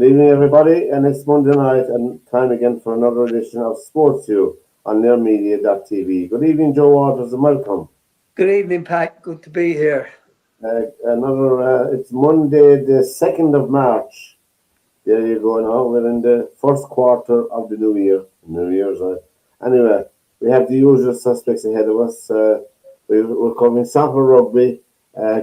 evening, everybody, and it's Monday night and time again for another edition of SportsView on nearmedia.tv. Good evening, Joe Waters, and welcome. Good evening, Pat. Good to be here. It's Monday, the 2nd of March. There you go now. We're in the first quarter of the new year. New Year's. Anyway, we have the usual suspects ahead of us. We're covering soccer, rugby,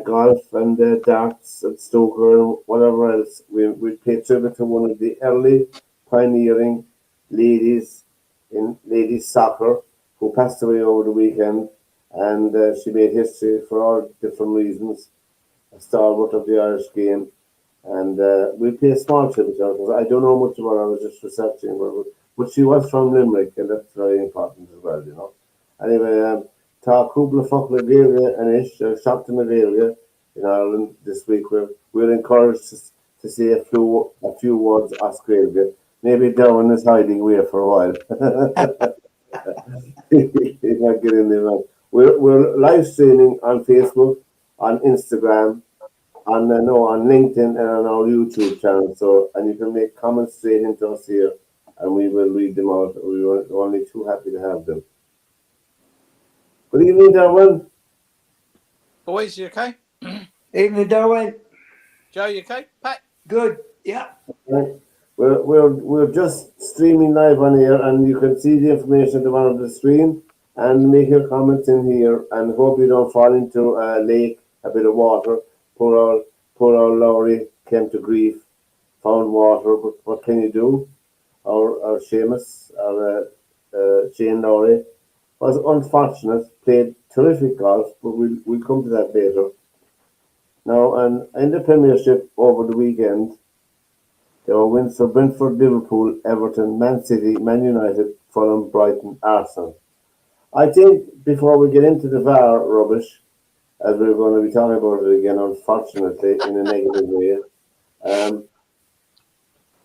golf, and darts, and snooker, and whatever else. We pay tribute to one of the early pioneering ladies in ladies soccer who passed away over the weekend, and she made history for all different reasons. A stalwart of the Irish game, and we pay a small tribute to her because I don't know much about her. I was just researching her, but she was from Limerick, and that's very important as well, you know. Anyway, tá cúpla focal Gaeilge and ish, shopped in the Gaeilge in Ireland this week. We're encouraged to say a few words as Gaeilge. Maybe Darwin is hiding away for a while. He might get in there. We're live streaming on Facebook, on Instagram, on LinkedIn, and on our YouTube channel. So, and you can make comments straight into us here, and we will read them out. We were only too happy to have them. Good evening, Darwin. Boys, you okay? Evening, Darwin. Joe, you okay? Pat? Good. Yeah. Right. We're just streaming live on here, and you can see the information at the bottom of the screen, and make your comments in here, and hope you don't fall into a lake, a bit of water. Poor old Laurie came to grief, found water, but what can you do? Our Seamus, Shane Laurie, was unfortunate, played terrific golf, but we'll come to that later. Now, and in the Premiership over the weekend, there were wins for Brentford, Liverpool, Everton, Man City, Man United, Fulham, Brighton, Arsenal. I think before we get into the VAR rubbish, as we're going to be talking about it again, unfortunately, in a negative way,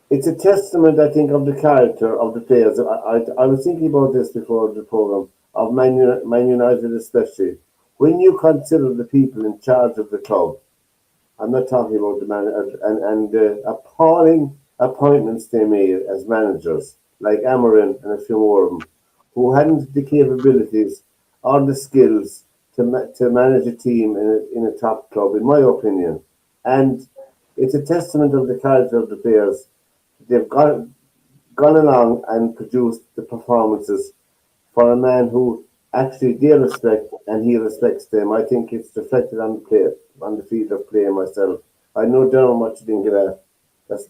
it's a testament, I think, of the character of the players. I was thinking about this before the programme, of Man United especially. When you consider the people in charge of the club, I'm not talking about the manager, and the appalling appointments they made as managers, like Amarin and a few more of them, who hadn't the capabilities or the skills to manage a team in a top club, in my opinion. And it's a testament of the character of the players. They've gone along and produced the performances for a man who actually they respect and he respects them. I think it's reflected on the field of play myself. I know Darren what you think of that.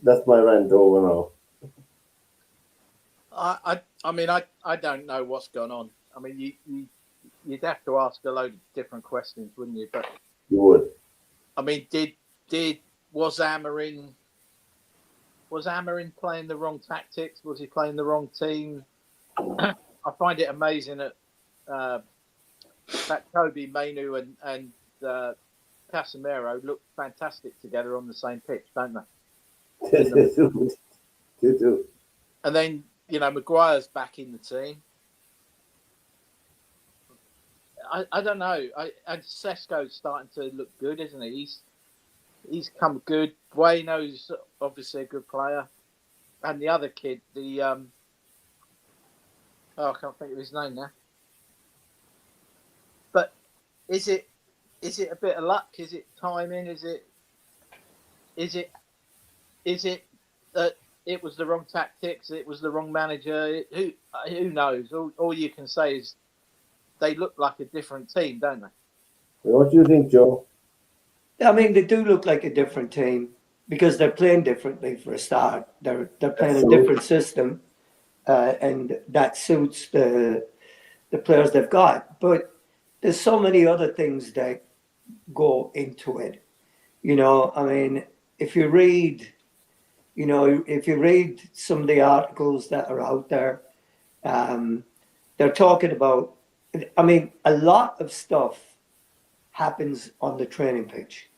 That's my rant over now. I mean, I don't know what's going on. I mean, you'd have to ask a load of different questions, wouldn't you? But you would. I mean, was Amarin playing the wrong tactics? Was he playing the wrong team? I find it amazing that Kobe, Mainu, and Casemiro look fantastic together on the same pitch, don't they? They do. And then, Maguire's back in the team. I don't know. And Sesko's starting to look good, isn't he? He's come good. Bueno's obviously a good player. And the other kid, I can't think of his name now. But is it a bit of luck? Is it timing? Is it that it was the wrong tactics? It was the wrong manager? Who knows? All you can say is they look like a different team, don't they? What do you think, Joe? I mean, they do look like a different team because they're playing differently for a start. They're playing a different system, and that suits the players they've got. But there's so many other things that go into it. I mean, if you read some of the articles that are out there, they're talking about, I mean, a lot of stuff happens on the training pitch,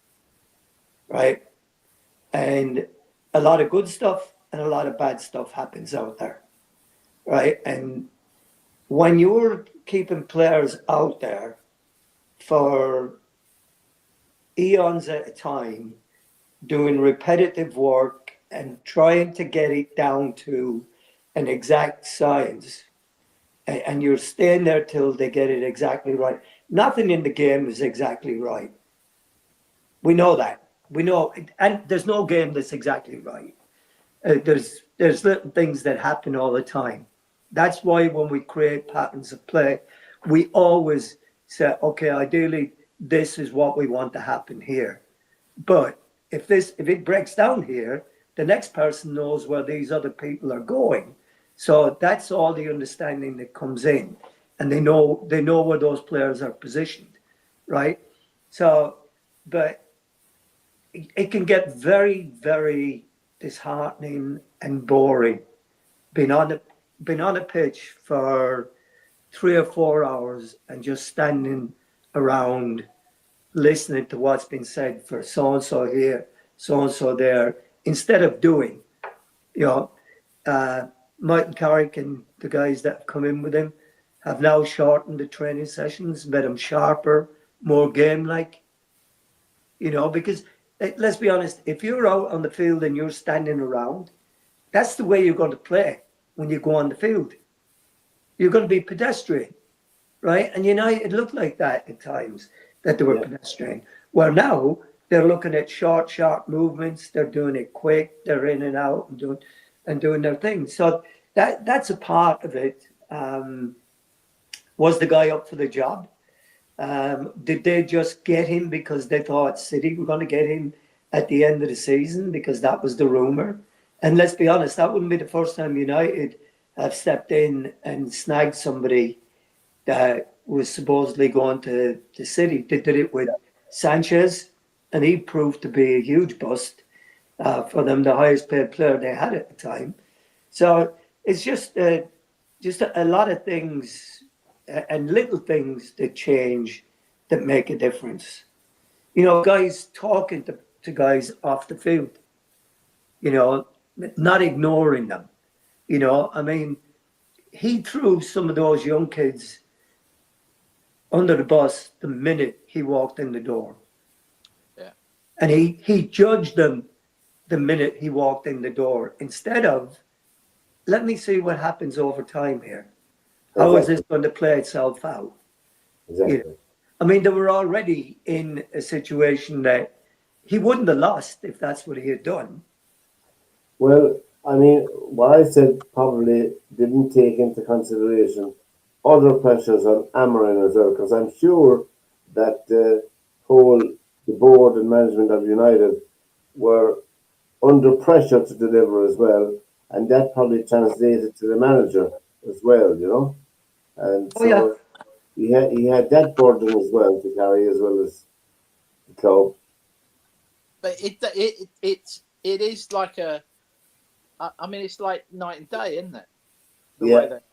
right? And a lot of good stuff and a lot of bad stuff happens out there, right? And when you're keeping players out there for eons at a time, doing repetitive work and trying to get it down to an exact science, and you're staying there till they get it exactly right. Nothing in the game is exactly right. We know that. We know, and there's no game that's exactly right. There's little things that happen all the time. That's why when we create patterns of play, we always say, okay, ideally, this is what we want to happen here. But if it breaks down here, the next person knows where these other people are going. So that's all the understanding that comes in, and they know where those players are positioned, right? So, but it can get very, very disheartening and boring being on a pitch for 3 or 4 hours and just standing around listening to what's been said for so and so here, so and so there, instead of doing. You know, uh, Mike Carrick and the guys that have come in with him have now shortened the training sessions, made them sharper, more game like. Because let's be honest, if you're out on the field and you're standing around, that's the way you're going to play when you go on the field. You're going to be pedestrian, right? And United looked like that at times, that they were pedestrian. Where now they're looking at short movements. They're doing it quick. They're in and out and doing their thing. So that's a part of it. Was the guy up for the job? Did they just get him because they thought City were going to get him at the end of the season because that was the rumor? And let's be honest, that wouldn't be the first time United have stepped in and snagged somebody that was supposedly going to City. They did it with Sanchez, and he proved to be a huge bust for them, the highest paid player they had at the time. So it's just a lot of things and little things that change that make a difference. Guys talking to guys off the field, not ignoring them. I mean, he threw some of those young kids under the bus the minute he walked in the door. Yeah. And he judged them the minute he walked in the door instead of, let me see what happens over time here. How is this going to play itself out? Exactly. I mean, they were already in a situation that he wouldn't have lost if that's what he had done. Well, I mean, what I said probably didn't take into consideration other pressures on Amarin as well, because I'm sure that the board and management of United were under pressure to deliver as well, and that probably translated to the manager as well. And Oh, yeah. so he had that burden as well to carry as well as the club. But it is like I mean, it's like night and day, isn't it? The way that,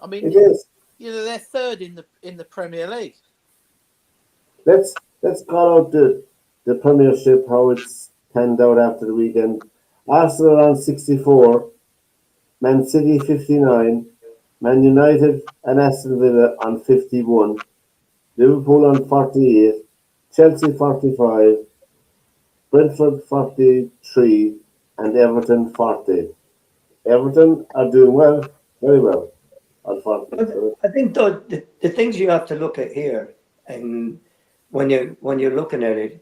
I mean, it is. They're third in the Premier League. Let's call out the Premiership, how it's panned out after the weekend. Arsenal on 64, Man City 59, Man United and Aston Villa on 51, Liverpool on 48, Chelsea 45, Brentford 43, and Everton 40. Everton are doing well, very well, unfortunately. I think the things you have to look at here, and when you're looking at it,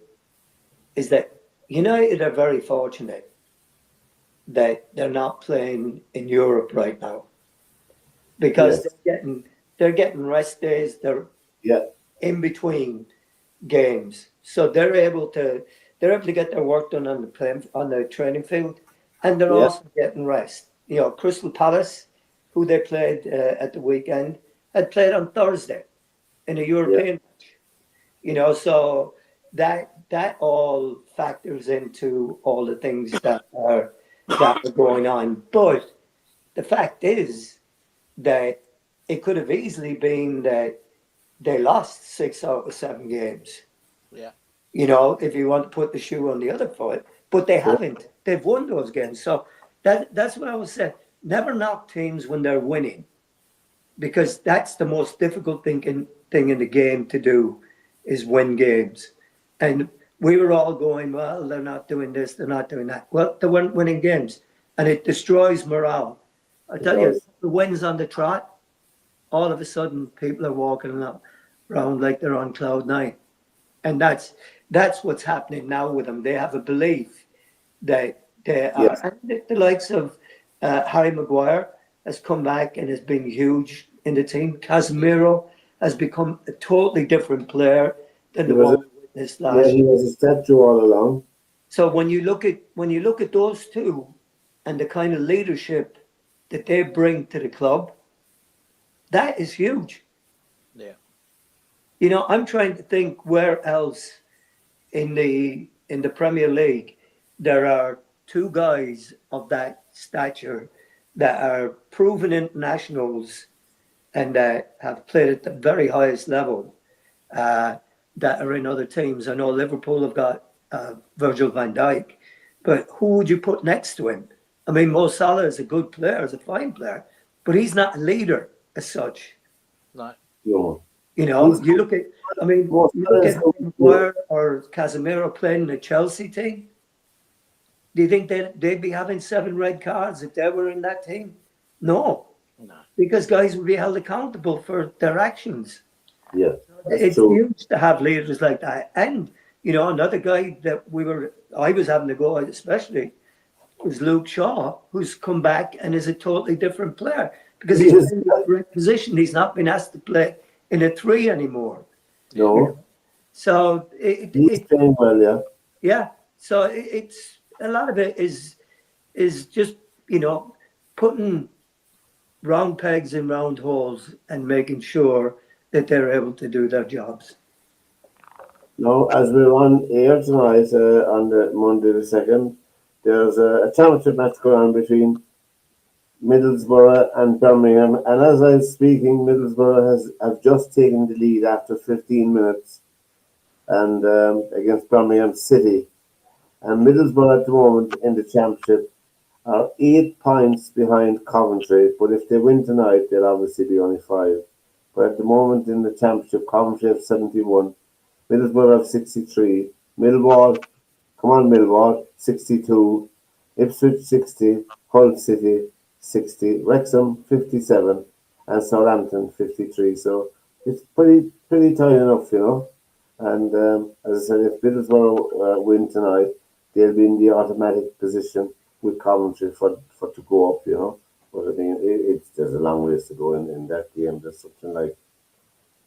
is that United are very fortunate that they're not playing in Europe right now, because they're getting rest days. They're in between games, so they're able to get their work done on the training field, and they're also getting rest. Crystal Palace, who they played at the weekend, had played on Thursday in a European match. So that all factors into all the things that are going on. But the fact is that it could have easily been that they lost 6 out of 7 games. Yeah. If you want to put the shoe on the other foot, but they haven't. They've won those games. So that's what I was saying. Never knock teams when they're winning, because that's the most difficult thing in the game to do, is win games. And we were all going, well, they're not doing this, they're not doing that. Well, they weren't winning games, and it destroys morale. I It tell you, does. the wins on the trot, all of a sudden people are walking around like they're on cloud nine, and that's what's happening now with them. They have a belief that they are, Yes. and the likes of Harry Maguire has come back and has been huge in the team. Casemiro has become a totally different player than He the was a, one we witnessed yeah, last he year. was a statue all along. So when you look at those two and the kind of leadership that they bring to the club, that is huge. Yeah. I'm trying to think where else in the Premier League there are two guys of that stature that are proven internationals and that have played at the very highest level uh, that are in other teams. I know Liverpool have got Virgil van Dijk, but who would you put next to him? I mean, Mo Salah is a good player, is a fine player, but he's not a leader as such. No. You know, You look at, I mean, most you look players at go. Maguire or Casemiro playing in the Chelsea team. Do you think they'd be having 7 red cards if they were in that team? No, No. because guys would be held accountable for their actions. Yeah, that's It's true. huge to have leaders like that. And, another guy that I was having to go at especially was Luke Shaw, who's come back and is a totally different player because He he's is. playing in the right position. He's not been asked to play in a three anymore. Yeah. You No, know? So he's playing well. Yeah. yeah. So it's a lot of it is just putting round pegs in round holes and making sure that they're able to do their jobs. Now, as we're on air tonight, on the Monday the 2nd, there's a championship match going on between Middlesbrough and Birmingham. And as I'm speaking, Middlesbrough have just taken the lead after 15 minutes and against Birmingham City. And Middlesbrough at the moment in the championship are 8 points behind Coventry. But if they win tonight, they'll obviously be only 5. But at the moment in the championship, Coventry have 71. Middlesbrough have 63. Millwall, come on Millwall, 62. Ipswich 60. Hull City 60. Wrexham 57. And Southampton 53. So it's pretty tight enough. And as I said, if Middlesbrough win tonight, they'll be in the automatic position with Coventry for to go up. But I mean, there's a long ways to go in that game. There's something like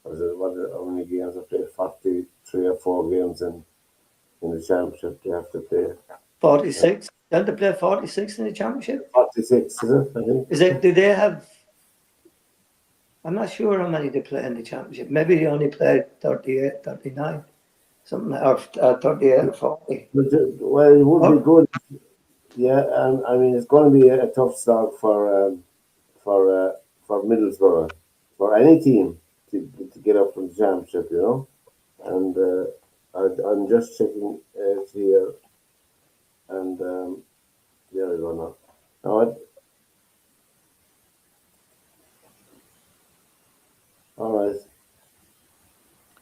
how many games have played? 43 or 4 games in the championship they have to play. 46. Don't they play 46 in the championship? 46, is it? I think. Do they have? I'm not sure how many they play in the championship. Maybe they only played 38, 39, something or 38 or 40. But, well, it would be Oh, good. Yeah, and I mean, it's going to be a tough start for for Middlesbrough, for any team to get up from the championship. And I'm just checking it here, and there we go now. Now, all right.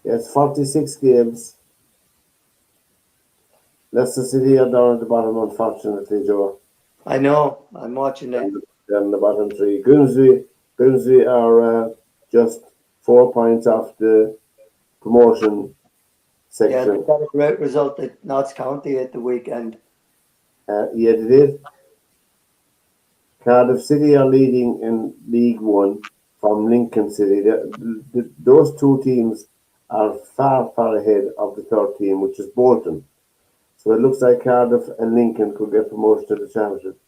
Yes, 46 games. Leicester City are down at the bottom, unfortunately, Joe. I know. I'm watching it. And then the bottom three. Grimsby are just 4 points off the promotion Yeah, they section. got a great result at Notts County at the weekend. Yeah, they did. Cardiff City are leading in League One from Lincoln City. Those two teams are far, far ahead of the third team, which is Bolton. So it looks like Cardiff and Lincoln could get promoted to the championship.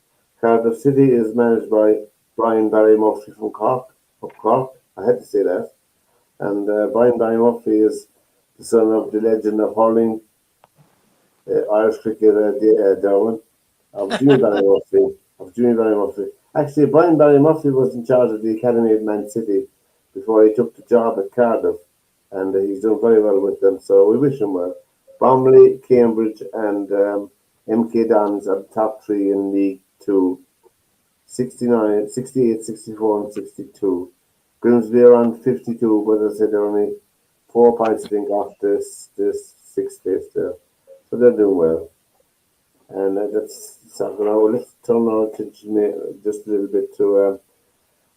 Cardiff City is managed by Brian Barry Murphy from Cork, up Cork. I had to say that. And Brian Barry Murphy is the son of the legend of hurling, Irish cricketer Darwin, of Jimmy Barry Murphy. Of Jimmy Barry Murphy. Actually, Brian Barry Murphy was in charge of the academy at Man City before he took the job at Cardiff, and he's doing very well with them. So we wish him well. Bromley, Cambridge, and MK Dons are the top three in League Two. 69, 68, 64, and 62. Grimsby are on 52, but as I said, they're only 4 points, I think, off this sixth place there. So they're doing well. And that's something. Now let's turn our attention just a little bit to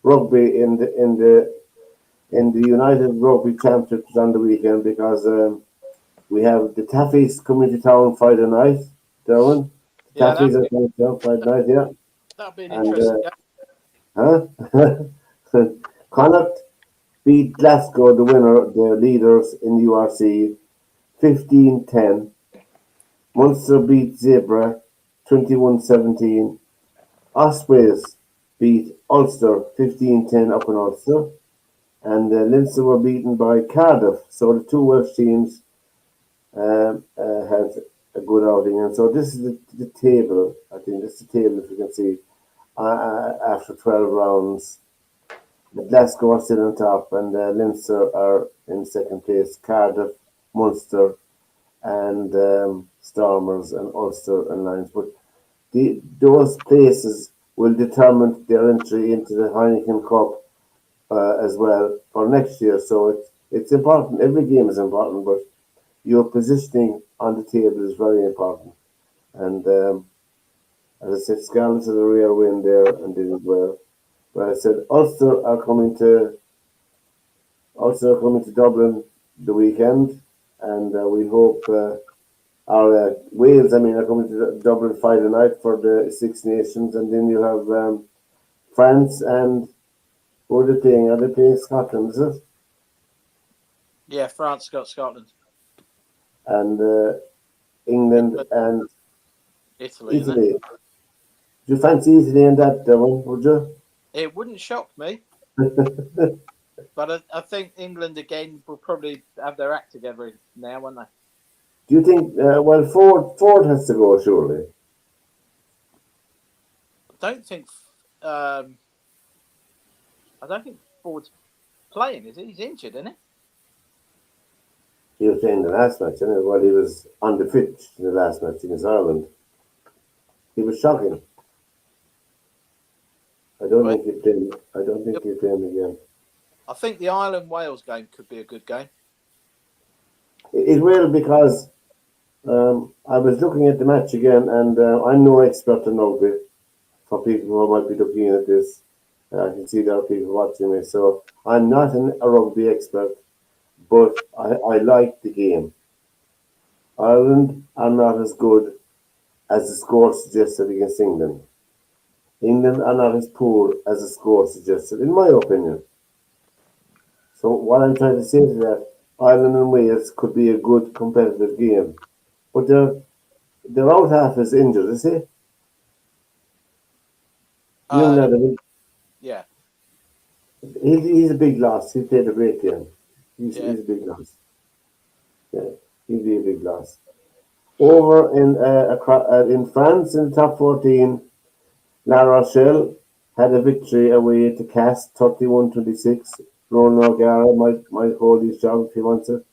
rugby in the United Rugby Championships on the weekend because we have the Taffies coming to town Friday night. Derwin, the Yeah, Taffies are coming to town Friday night, yeah. that'll be an And interesting game. huh? Connacht beat Glasgow, the winner, the leaders in URC, 15-10. Munster beat Zebra 21-17. Ospreys beat Ulster 15-10 up in Ulster. And Leinster were beaten by Cardiff. So the two Welsh teams had a good outing. And so this is the table. I think this is the table, if you can see, after 12 rounds. The Glasgow are still on top, and Leinster are in second place. Cardiff, Munster, and Stormers, and Ulster and Lions. But those places will determine their entry into the Heineken Cup as well for next year. So it's important. Every game is important, but your positioning on the table is very important. And as I said, Scarlets had a rare win there and did it well. But I said Ulster are coming to Dublin the weekend, and we hope our Wales, are coming to Dublin Friday night for the Six Nations, and then you have France and who are they playing? Are they playing Scotland? Is it? Yeah, France got Scotland. And England and Italy, isn't it? Italy. Do you fancy Italy in that one? Would you? It wouldn't shock me, but I think England again will probably have their act together now, won't they? Do you think? Well, Ford has to go surely. I don't think. Um, I don't think Ford's playing. Is he? He's injured, isn't he? He was playing the last match, and while he was on the pitch in the last match against Ireland, he was shocking. I don't Right. think he'd play. I don't think he'd play him again. I think the Ireland Wales game could be a good game. It will because I was looking at the match again, and I'm no expert in rugby. For people who might be looking at this, I can see there are people watching me, so I'm not a rugby expert, but I like the game. Ireland are not as good as the score suggested against England. England are not as poor as the score suggested, in my opinion. So what I'm trying to say is that Ireland and Wales could be a good competitive game, but their out half is injured, is he? Young Uh, lad, yeah, he's a big loss. He played a great game. yeah. He's a big loss. Yeah, he'd be a big loss. Over in France, in the top 14, La Rochelle had a victory away to Cast, 31-26. Ronan O'Gara might hold his job if he wants it.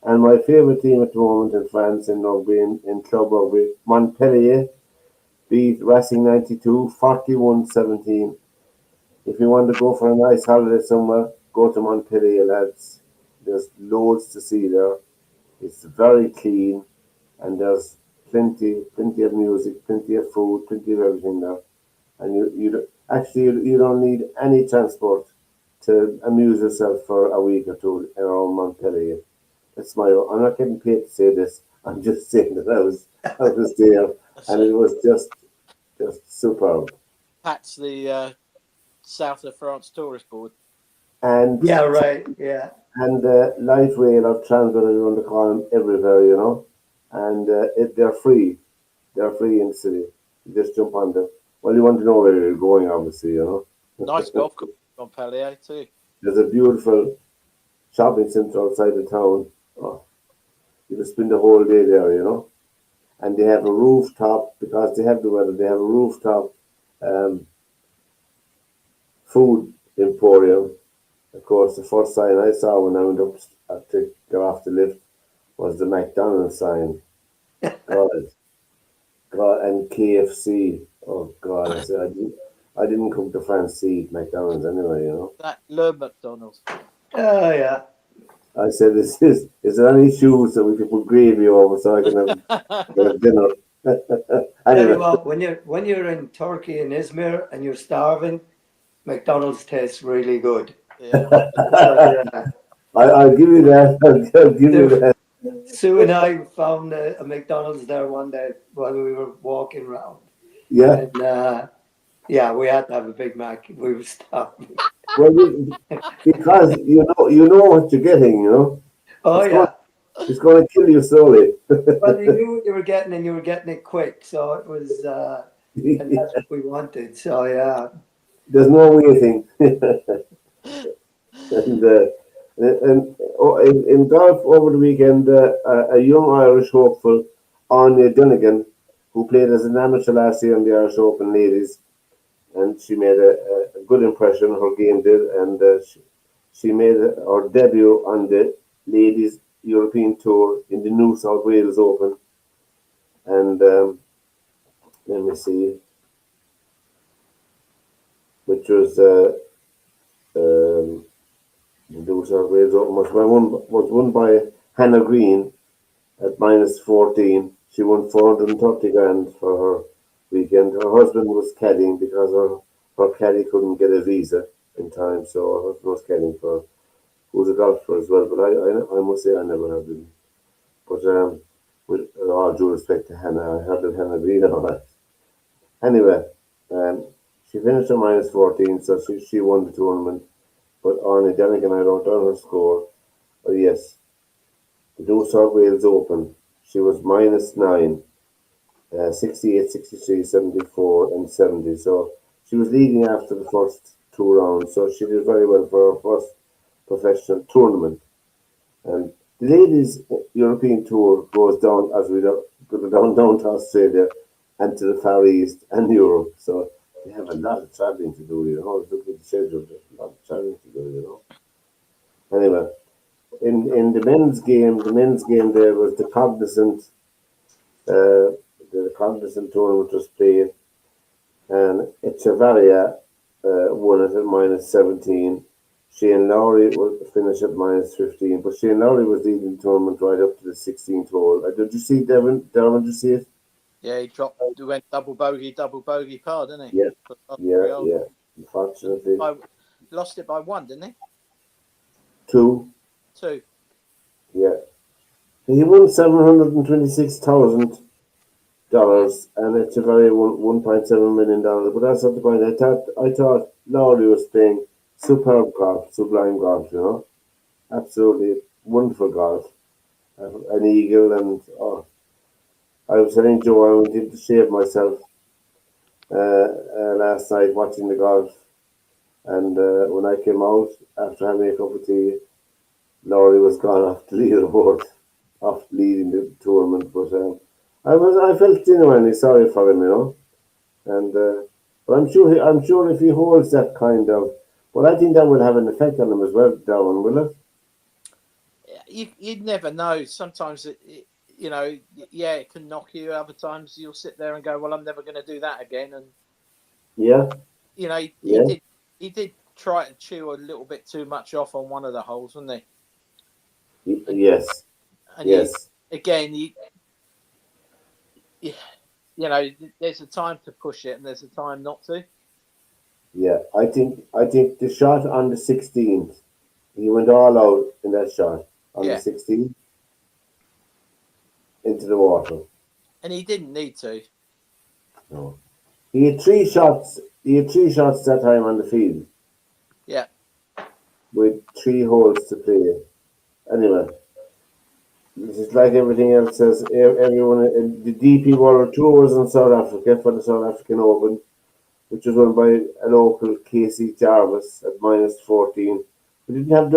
And my favourite team at the moment in France in rugby, in club rugby, Montpellier, beat Racing 92, 41-17. If you want to go for a nice holiday somewhere, go to Montpellier, lads. There's loads to see there. It's very clean, and there's plenty of music, plenty of food, plenty of everything there. And you don't need any transport to amuse yourself for a week or two around Montpellier. That's I'm not getting paid to say this. I'm just saying that I was there, and it So was just superb. Pat's the South of France tourist board. And Yeah, right. Yeah. and light rail or tram going around the corner everywhere, and they're free. They're free in the city. You just jump on them. Well, you want to know where you're going, obviously. Nice golf course, Montpellier too. There's a beautiful shopping centre outside the town. Oh, you can spend the whole day there. And they have a rooftop because they have the weather. They have a rooftop um, food emporium. Of course, the first sign I saw when I went up to get off the lift was the McDonald's sign. God, God, and KFC. Oh God, I said I didn't come to France to eat McDonald's anyway. That Le McDonald's. Oh, yeah. I said, is there any shoes that we can put gravy over so I can have dinner? Tell you Anyway, what, when you're in Turkey and Izmir and you're starving, McDonald's tastes really good. Yeah. So, yeah. I'll give you that. I'll give you Sue, that. Sue and I found a McDonald's there one day while we were walking around, Yeah. and yeah, we had to have a Big Mac. We were starving. Well, because you know what you're getting. Oh It's going yeah. it's going to kill you slowly. Well, you knew what you were getting, and you were getting it quick, so it was, and that's what we wanted. So yeah, There's no waiting. And in golf over the weekend, a young Irish hopeful, Anya Dunnigan, who played as an amateur last year in the Irish Open Ladies, and she made a good impression. Her game did, and she made her debut on the Ladies European Tour in the New South Wales Open. And let me see, which was um, the New South Wales Open was won by Hannah Green at minus 14. She won 430 grand for her weekend. Her husband was caddying because her caddy couldn't get a visa in time, so her husband was caddying for her, who's a golfer as well. But I must say I never have been. But with all due respect to Hannah, I heard that Hannah Green all that. Anyway, um, she finished at minus 14, so she won the tournament. But Arnie Denigan, I wrote down her score. Oh, yes, the New South Wales Open. She was minus 9, 68, 63, 74, and 70. So she was leading after the first two rounds. So she did very well for her first professional tournament. And the ladies' European tour goes down as we go down to Australia and to the Far East and Europe. So they have a lot of travelling to do. Look at the schedule, there's a lot of travelling to do. Anyway, in the men's game there was the Cognizant tournament was played, and Echevarria won it at minus 17. Shane Lowry will finish at minus 15, but Shane Lowry was leading the tournament right up to the 16th hole. Did you see Devon? Devon, did you see it? Yeah, he went double bogey par, didn't he? Yeah, For the last yeah, 3 holes. yeah. Unfortunately, Lost it by 1, didn't he? 2. 2. Yeah, he won $726,000, and Echevarria won $1.7 million. But that's not the point. I thought Lowry was playing superb golf, sublime golf. Absolutely wonderful golf. An eagle, and I was telling Joe I went in to shave myself last night watching the golf, and when I came out after having a cup of tea, Laurie was gone off the leaderboard, off leading the tournament. But I felt genuinely sorry for him, and but I'm sure if he holds that kind of, well, I think that will have an effect on him as well, Darwin, will it? You'd never know. Sometimes yeah, it can knock you. Other times you'll sit there and go, "Well, I'm never going to do that again." And Yeah, he yeah, did try to chew a little bit too much off on one of the holes, wasn't he? yes, And yes. you there's a time to push it and there's a time not to. Yeah, I think the shot on the 16th, he went all out in that shot on the Yeah, 16th into the water. and he didn't need to. No, he had three shots. He had three shots that time on the field Yeah, with three holes to play. Anyway, this is like everything else. Says everyone, the DP World Tour was in South Africa for the South African Open, which was won by a local Casey Jarvis at minus 14. We didn't have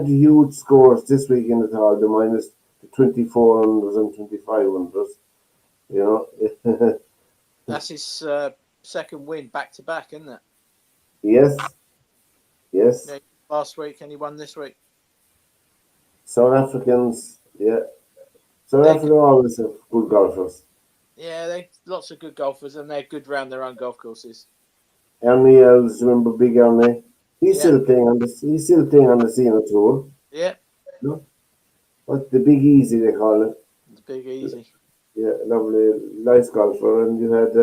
the huge scores this weekend at all. The 24 unders and 25 unders. that's his second win back to back, isn't it? Yes, yes. Yeah, last week and he won this week. South Africans, yeah. South They're Africa always have good golfers. Yeah, they lots of good golfers and they're good round their own golf courses. Ernie Els, remember Big Ernie? He's Yeah, still playing on the Senior Tour. yeah. No, what's the Big Easy they call it? It's big easy. Yeah, lovely, nice golfer. And you had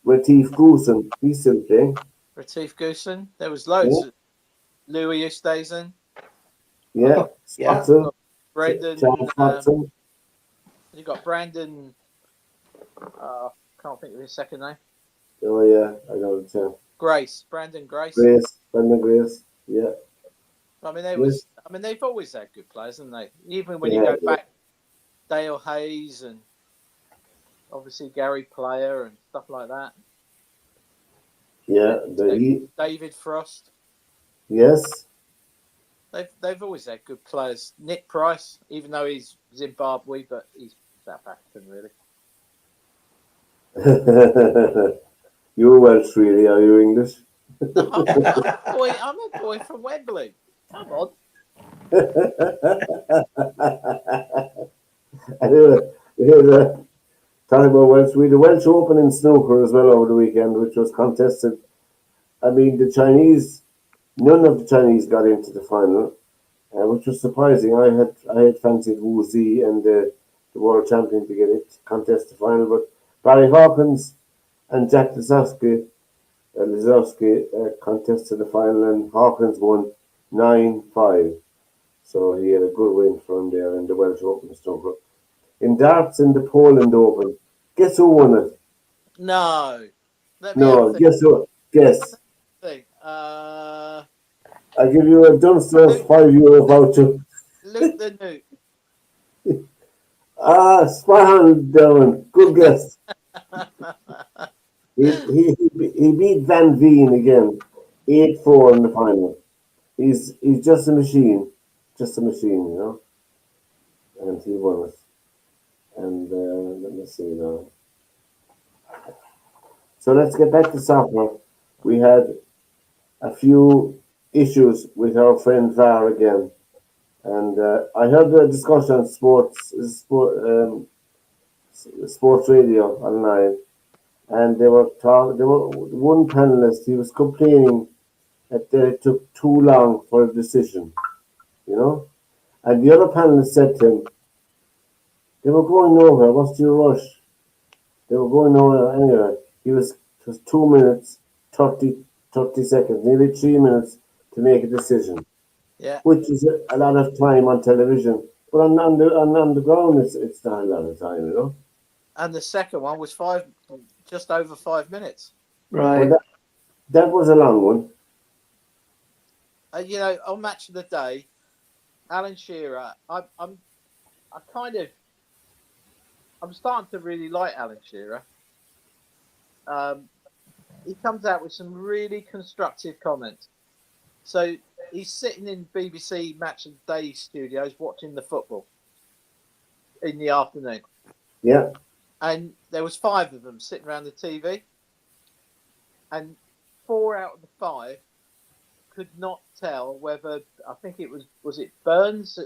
Retief Goosen. He's still playing. Retief Goosen. There was Yeah, loads. Louis Oosthuizen. yeah. Yeah. Spotson, Brendan. Charles Spotson. You got Brandon. Can't think of his second name. Oh yeah, I know the term. Grace. Brandon Grace. Grace, Brendan Grace. Yeah, I mean, yes, they've always had good players, haven't they? Even when you yeah, go back, Dale Hayes and obviously Gary Player and stuff like that. yeah. David Frost. Yes. They've always had good players. Nick Price, even though he's Zimbabwe, but he's South African, really. You're Welsh, really? Are you English? No, I'm a boy from Wembley. Come on. Anyway, here's talking about Welsh. We had the Welsh Open in snooker as well over the weekend, which was contested. I mean, none of the Chinese got into the final, which was surprising. I had fancied Wu Zi and the world champion to get it contest the final, but Barry Hawkins and Jack Lisowski contested the final, and Hawkins won 9-5. So he had a good win from there in the Welsh Open snooker. In darts in the Poland Open, guess who won it? No. Let me have a No, guess who? Guess. think. I give you a Dunster's €5 voucher. Luke the Nuke. Spahan Devon. Good guess. He beat Van Veen again, 8-4 in the final. He's just a machine, you know. And he won it. And let me see now. So let's get back to soccer. We had a few issues with our friend VAR again, and I heard the discussion on sports radio online, and they were talking. There were one panelist. He was complaining that it took too long for a decision, you know, and the other panelist said to him, "They were going nowhere. What's your rush? They were going nowhere anyway." It was 2 minutes, 30 seconds, nearly 3 minutes to make a decision, Yeah. which is a lot of time on television. But on the ground, it's not a lot of time, you know. And the second one was just over 5 minutes. Well, Right. that was a long one. On Match of the Day, Alan Shearer, I'm starting to really like Alan Shearer. He comes out with some really constructive comments. So he's sitting in BBC Match of the Day studios watching the football in the afternoon. Yeah. And there was 5 of them sitting around the TV. And 4 out of the 5 could not tell whether, I think it was it Burns,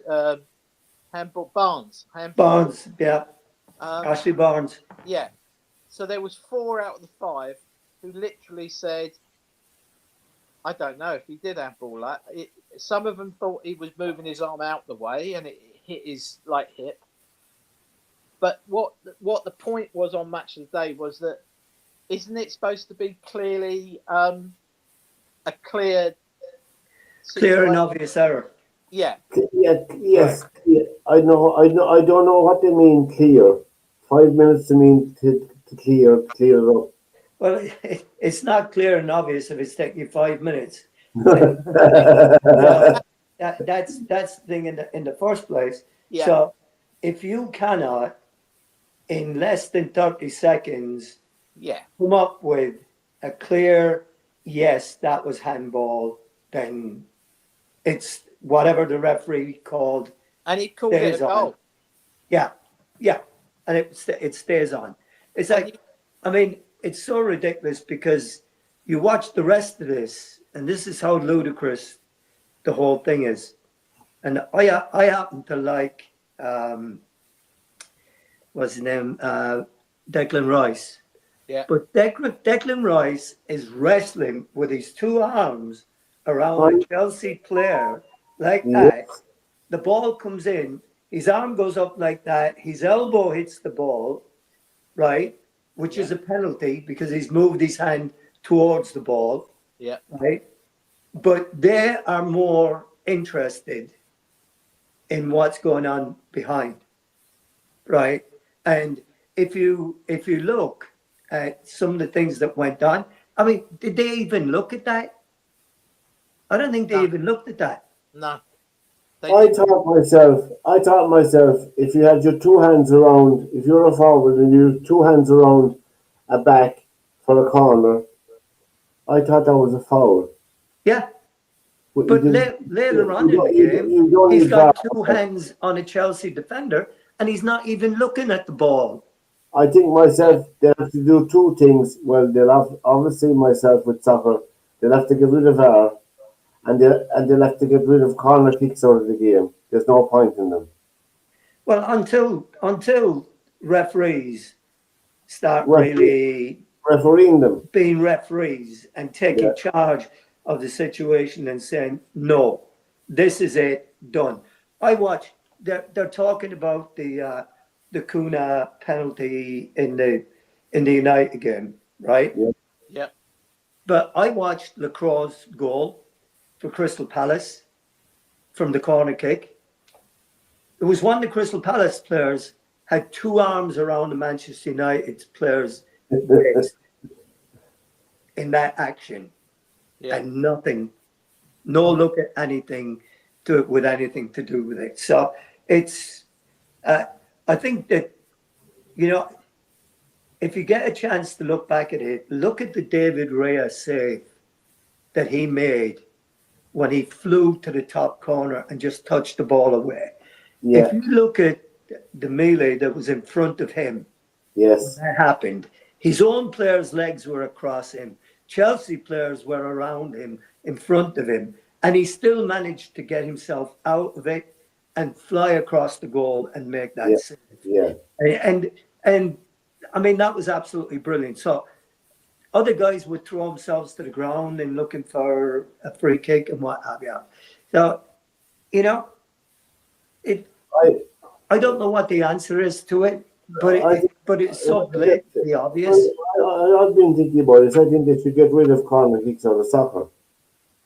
handball, Barnes. Barnes, yeah. Ashley Barnes. Yeah. So there was 4 out of the 5 who literally said, I don't know if he did handball that. Some of them thought he was moving his arm out the way and it hit his hip. But what the point was on Match of the Day was that isn't it supposed to be clearly a clear and obvious error? Yeah. Yeah. Yes. Yeah. I know. I don't know what they mean. Clear. 5 minutes to mean to clear it up. Well, it's not clear and obvious if it's taking you 5 minutes. That's the thing in the first place. Yeah. So if you cannot, in less than 30 seconds, come up with a clear yes, that was handball, then it's whatever the referee called. And he called it a goal. Yeah, and it stays on. It's like, it's so ridiculous because you watch the rest of this, and this is how ludicrous the whole thing is. And I happen to like, what's his name, Declan Rice. Yeah. But Declan Rice is wrestling with his 2 arms around a Chelsea player like that, the ball comes in, his arm goes up like that, his elbow hits the ball, right? Which Yeah. is a penalty because he's moved his hand towards the ball, Yeah. right? But they are more interested in what's going on behind, right? And if you look at some of the things that went on, I mean, did they even look at that? I don't think they No. even looked at that. No. They I didn't. thought myself, if you had your two hands around, if you're a forward and you two hands around a back for a corner, I thought that was a foul. Yeah, But but later on in the game, you don't he's need VAR. got two hands on a Chelsea defender, and he's not even looking at the ball. I think Yeah. myself, they have to do two things. Well, they'll have, obviously myself with soccer, they'll have to get rid of VAR and they'll have to get rid of corner kicks out of the game. There's no point in them. Well, until referees start Referee, really refereeing them. being referees and taking Yeah. charge of the situation and saying, no, this is it, done. I watched, they're talking about the Kuna penalty in the United game, right? Yeah. Yeah. But I watched Lacroix's goal for Crystal Palace from the corner kick. It was one of the Crystal Palace players had two arms around the Manchester United player's waist in that action, Yeah. and nothing, no look at anything to with anything to do with it. So it's, I think that, you know, if you get a chance to look back at it, look at the David Raya save that he made when he flew to the top corner and just touched the ball away. Yeah. If you look at the melee that was in front of him when Yes. that happened, his own players' legs were across him. Chelsea players were around him, in front of him, and he still managed to get himself out of it and fly across the goal and make that Yeah. save. Yeah. And I mean, that was absolutely brilliant. So other guys would throw themselves to the ground and looking for a free kick and what have you. So, you know, it. I I don't know what the answer is to it, I but it's so blatantly obvious. I've been thinking about this. I think they should get rid of corner kicks out of soccer.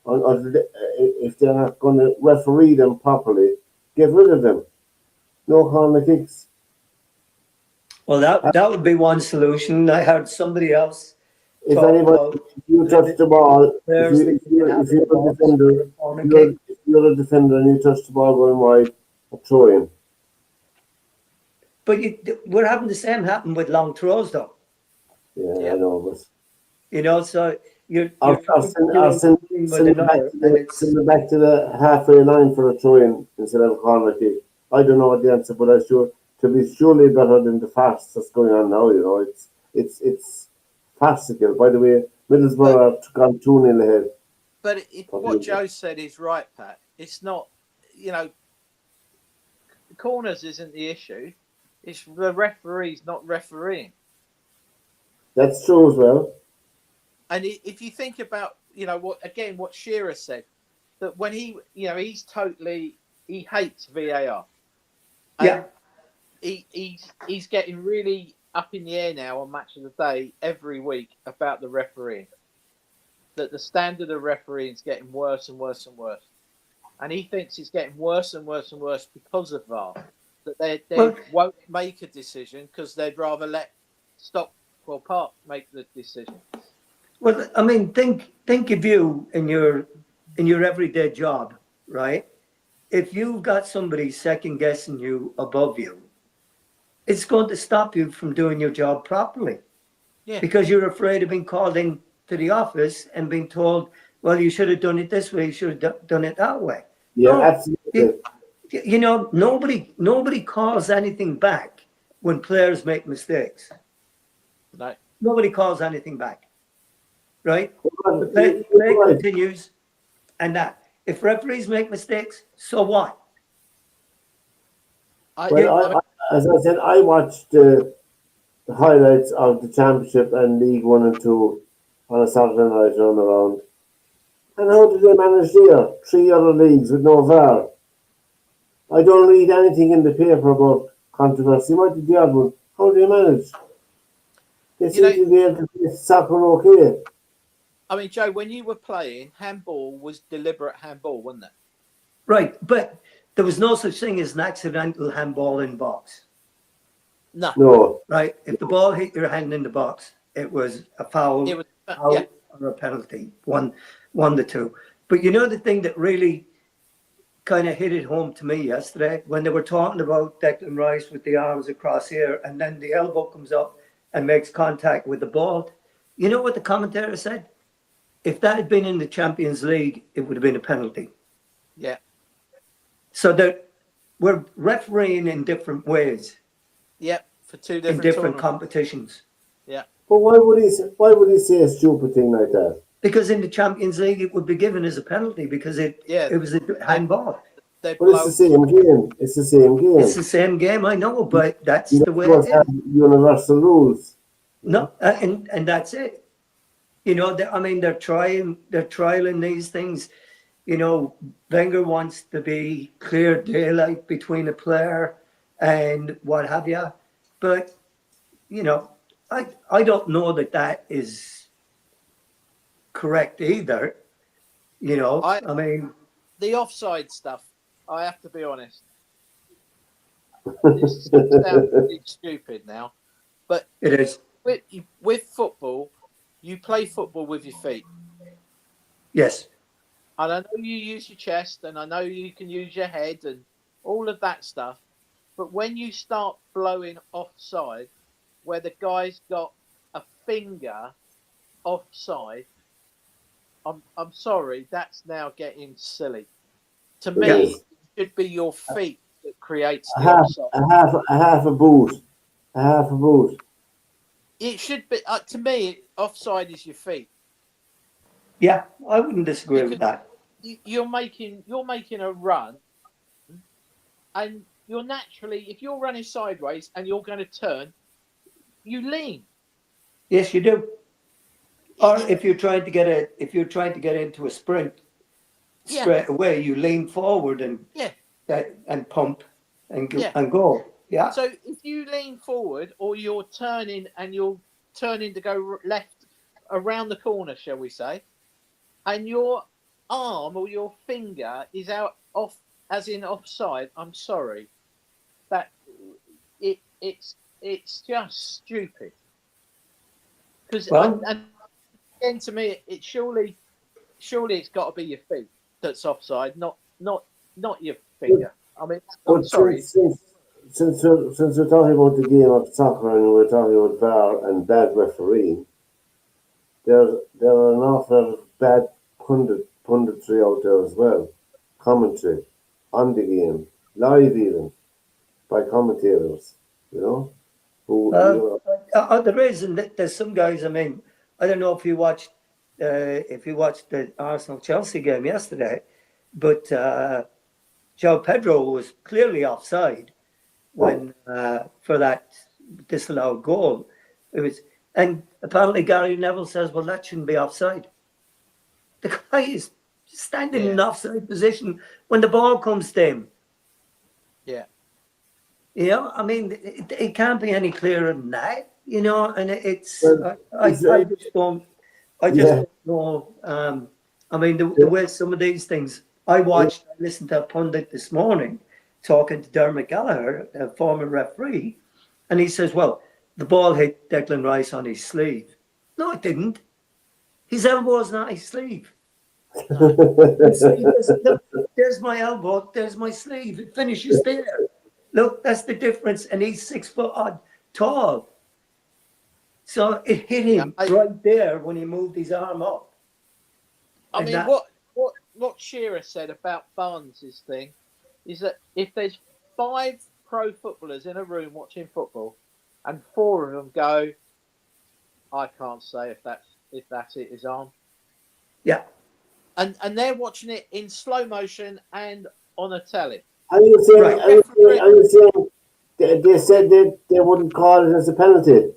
If they're not going to referee them properly, get rid of them. No corner kicks. Well, that would be one solution. I heard somebody else If talk anybody, about if you touch the ball, players that can have if you're the a ball defender, for a corner kick. if you're a defender and you touch the ball going wide, a throw in. But we're having the same happen with long throws, though. Yeah, Yeah. I know, but You know, so you're I'll trying to do one thing with send it back another, to and the send it back to the halfway line for a throw in instead of a corner kick. I don't know what the answer, but I sure to be surely better than the fast that's going on now. You know, it's farcical. By the way, Middlesbrough have gone 2-0 ahead. But what Joe said is right, Pat. It's not, corners isn't the issue. It's the referees not refereeing. That's true as well. And if you think about, what Shearer said, that when he hates VAR. And yeah, he's getting really up in the air now on Match of the Day every week about the refereeing. That the standard of refereeing is getting worse and worse and worse. And he thinks it's getting worse and worse and worse because of VAR. That they won't make a decision because they'd rather let Stockwell Park make the decision. Well, I mean, think of you in your everyday job, right? If you've got somebody second guessing you above you, it's going to stop you from doing your job properly. Yeah. Because you're afraid of being called in to the office and being told, well, you should have done it this way, you should have done it that way. Yeah, No, absolutely. you know, nobody calls anything back when players make mistakes. No. Nobody calls anything back, right? Well, The play you're right. continues, and that. If referees make mistakes, so what? As I said, I watched the highlights of the Championship and League One and Two on a Saturday night run around. And how did they manage there? 3 other leagues with no VAR. I don't read anything in the paper about controversy. Might be the odd one. How do you manage? They You know, seem to be able to play soccer okay. I mean, Joe, when you were playing, handball was deliberate handball, wasn't it? Right, but there was no such thing as an accidental handball in box. No, No. Right, if the ball hit your hand in the box, it was a foul, it was. Yeah, out, or a penalty. One the two. But you know the thing that really kind of hit it home to me yesterday when they were talking about Declan Rice with the arms across here, and then the elbow comes up and makes contact with the ball. You know what the commentator said? If that had been in the Champions League, it would have been a penalty. yeah, So that we're refereeing in different ways yeah. For two in different different tournaments. competitions. Yeah, But why would he say a stupid thing like that? Because in the Champions League, it would be given as a penalty because yeah. it was a They handball. they But it's the blow. same game. It's the same It's game. the same game, I know, but that's You're the way supposed it to have is. universal rules. No, and that's it. You know, I mean, they're trialing these things. You know, Wenger wants to be clear daylight between a player and what have you. But, you know, I don't know that is correct either. You know, I I mean, the offside stuff. I have to be honest. This sounds really stupid now, but it is. with football, you play football with your feet. Yes. And I know you use your chest and I know you can use your head and all of that stuff. But when you start blowing offside, where the guy's got a finger offside, I'm sorry, that's now getting silly. To It Yeah. me, is. it should be your feet that creates A the half, offside. a half a boot. A half a boot. It should be to me, offside is your feet Yeah, I wouldn't disagree with because that. you're making a run and you're naturally if you're running sideways and you're going to turn, you lean. Yes, you do. Or It, if you're trying to get into a sprint yeah, straight away, you lean forward yeah, and pump yeah. and go. Yeah. So if you lean forward or you're turning and you're turning to go left around the corner, shall we say, and your arm or your finger is out off, as in offside, I'm sorry, that it's just stupid. Because Well, and again, to me, it surely it's got to be your feet that's offside, not your finger. I mean, I'm But sorry. since we're talking about the game of soccer and we're talking about VAR and bad refereeing, there are an awful lot of bad punditry out there as well. Commentary on the game, live even by commentators. You know who you uh, know. there is, and there's some guys. I mean, I don't know if you watched the Arsenal Chelsea game yesterday, but Joe Pedro was clearly offside when for that disallowed goal. It was, and apparently Gary Neville says, "Well, that shouldn't be offside." The guy is standing in Yeah, an offside position when the ball comes to him. yeah. You know, I mean, it can't be any clearer than that. You know, and it's Well, it's I just don't I just yeah. don't know. I mean, the way some of these things I listened to a pundit this morning talking to Dermot Gallagher, a former referee, and he says, "Well, the ball hit Declan Rice on his sleeve." No, it didn't. His elbow was not his sleeve. No. His sleeve is, look, there's my elbow, there's my sleeve. It finishes there. Look, that's the difference. And he's 6 foot odd tall. So it hit Yeah, him right there when he moved his arm up. I And mean, that, what Shearer said about Barnes' thing is that if there's 5 pro footballers in a room watching football, and 4 of them go, I can't say if that's it his arm, yeah. and they're watching it in slow motion and on a telly. Are you saying? Right. The Are you saying? referee, Are you saying? They said they wouldn't call it as a penalty.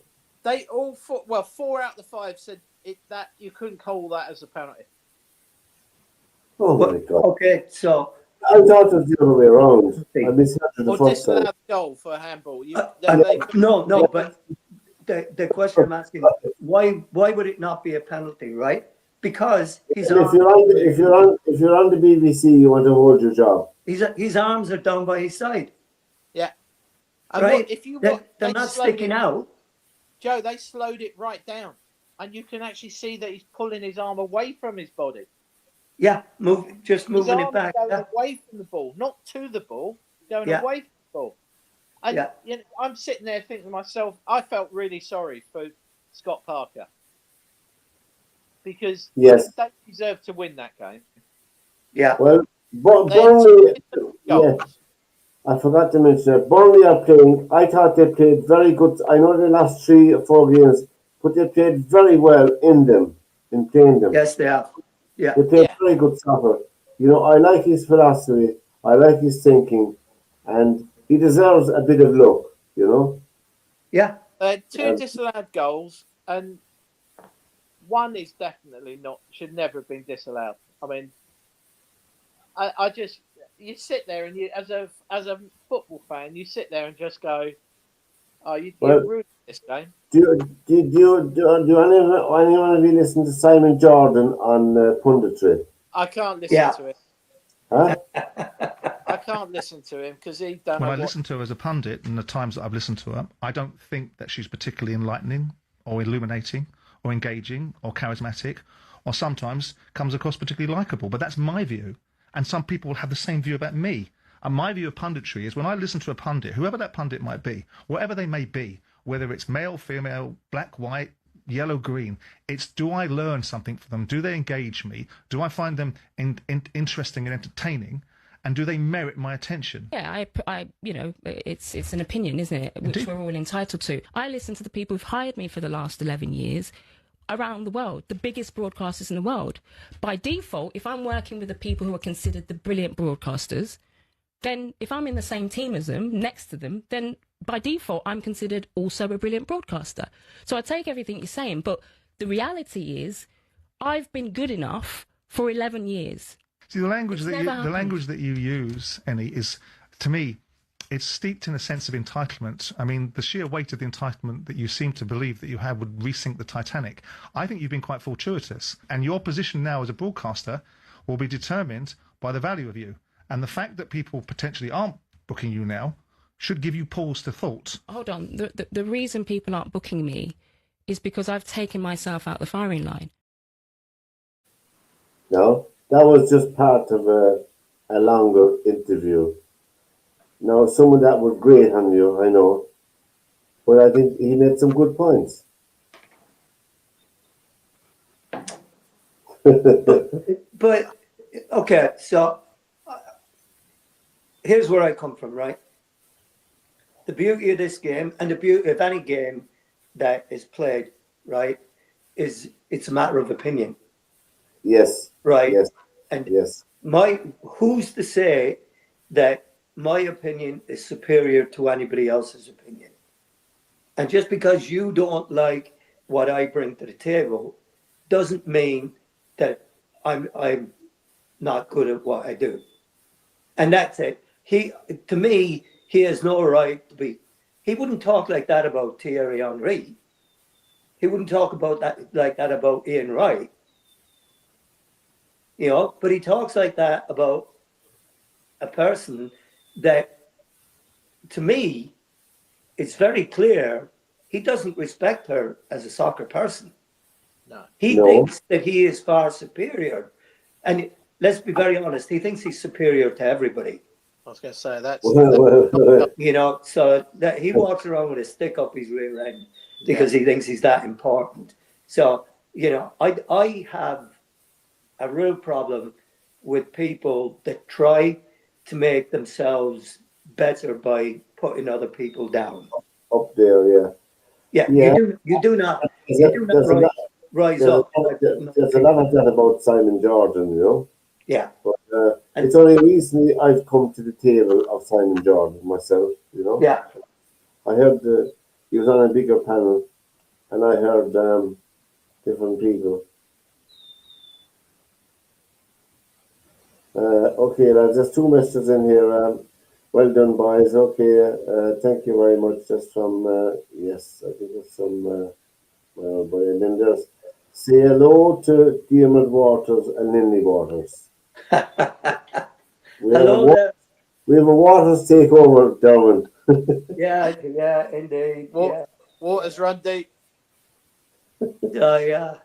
they all 4 out of the 5 said that you couldn't call that as a penalty. Oh my Well, God! okay. So I thought it was the other way around. I misheard you the Or first time. disallowed goal for handball. No, but the question I'm asking, why would it not be a penalty, right? Because his And if you're on the BBC, you want to hold your job. his arms are down by his side, yeah. And right? if you They're they not slowed sticking it, out. Joe, they slowed it right down, and you can actually see that he's pulling his arm away from his body. Yeah, His moving it arm's back. going Yeah, away from the ball, not to the ball, going Yeah. away from the ball. And Yeah. you know, I'm sitting there thinking to myself, I felt really sorry for Scott Parker because Yes. they deserved to win that game. yeah. Well, They had Burnley. two Yeah, goals. I forgot to mention that Burnley are playing. I thought they played very good. I know they lost 3 or 4 games, but they played very well in playing them. Yes, they have. Yeah, They played Yeah. very good soccer. You know, I like his philosophy. I like his thinking, and he deserves a bit of luck. You know. yeah. They had two Um, disallowed goals, and one is definitely should never have been disallowed. I mean, I just you sit there and you as a football fan, you sit there and just go, "Oh, you Well, ruined this game." do anyone of you listen to Simon Jordan on punditry? I can't listen Yeah. to it. Huh? I can't listen to him because he don't When know I what. listen to her as a pundit, and the times that I've listened to her, I don't think that she's particularly enlightening or illuminating or engaging or charismatic, or sometimes comes across particularly likable. But that's my view. And some people will have the same view about me. And my view of punditry is when I listen to a pundit, whoever that pundit might be, whatever they may be, whether it's male, female, black, white, yellow, green, it's do I learn something from them? Do they engage me? Do I find them interesting and entertaining? And do they merit my attention? Yeah, you know, it's an opinion, isn't it? Which Indeed. we're all entitled to. I listen to the people who've hired me for the last 11 years around the world, the biggest broadcasters in the world. By default, if I'm working with the people who are considered the brilliant broadcasters, then if I'm in the same team as them, next to them, then by default, I'm considered also a brilliant broadcaster. So I take everything you're saying, but the reality is I've been good enough for 11 years. See, the language It's that never happened. the language that you use, Annie, is, to me, it's steeped in a sense of entitlement. I mean, the sheer weight of the entitlement that you seem to believe that you have would resink the Titanic. I think you've been quite fortuitous, and your position now as a broadcaster will be determined by the value of you. And the fact that people potentially aren't booking you now should give you pause to thought. Hold on. The reason people aren't booking me is because I've taken myself out the firing line. No, that was just part of a longer interview. Now, some of that was great on you, I know, but I think he made some good points. But okay, so here's where I come from, right? The beauty of this game and the beauty of any game that is played, right, is it's a matter of opinion, Yes, right? yes, And yes. who's to say that my opinion is superior to anybody else's opinion? And just because you don't like what I bring to the table doesn't mean that I'm not good at what I do. And that's it. To me, he has no right to be. He wouldn't talk like that about Thierry Henry. He wouldn't talk about that like that about Ian Wright. You know, but he talks like that about a person that, to me, it's very clear he doesn't respect her as a soccer person. No. He No. thinks that he is far superior. And let's be very honest, he thinks he's superior to everybody. I was going to say that's You know, so that he walks around with a stick up his rear end because he thinks he's that important. So, you know, I have a real problem with people that try to make themselves better by putting other people down. Up there, yeah. Yeah, Yeah. you do not There's rise a up. lot of that about Simon Jordan, you know. Yeah, But it's only recently I've come to the table of Simon Jordan myself, you know. yeah. I heard he was on a bigger panel, and I heard different people. Okay, lads, there's two messages in here. Well done, boys. Okay, thank you very much. Just from, yes, I think it's from by Linda's. Say hello to Diarmuid Waters and Linley Waters. We have a, Hello there. we have a Waters takeover, Darwin. Yeah, indeed. Yeah, Waters run deep. yeah.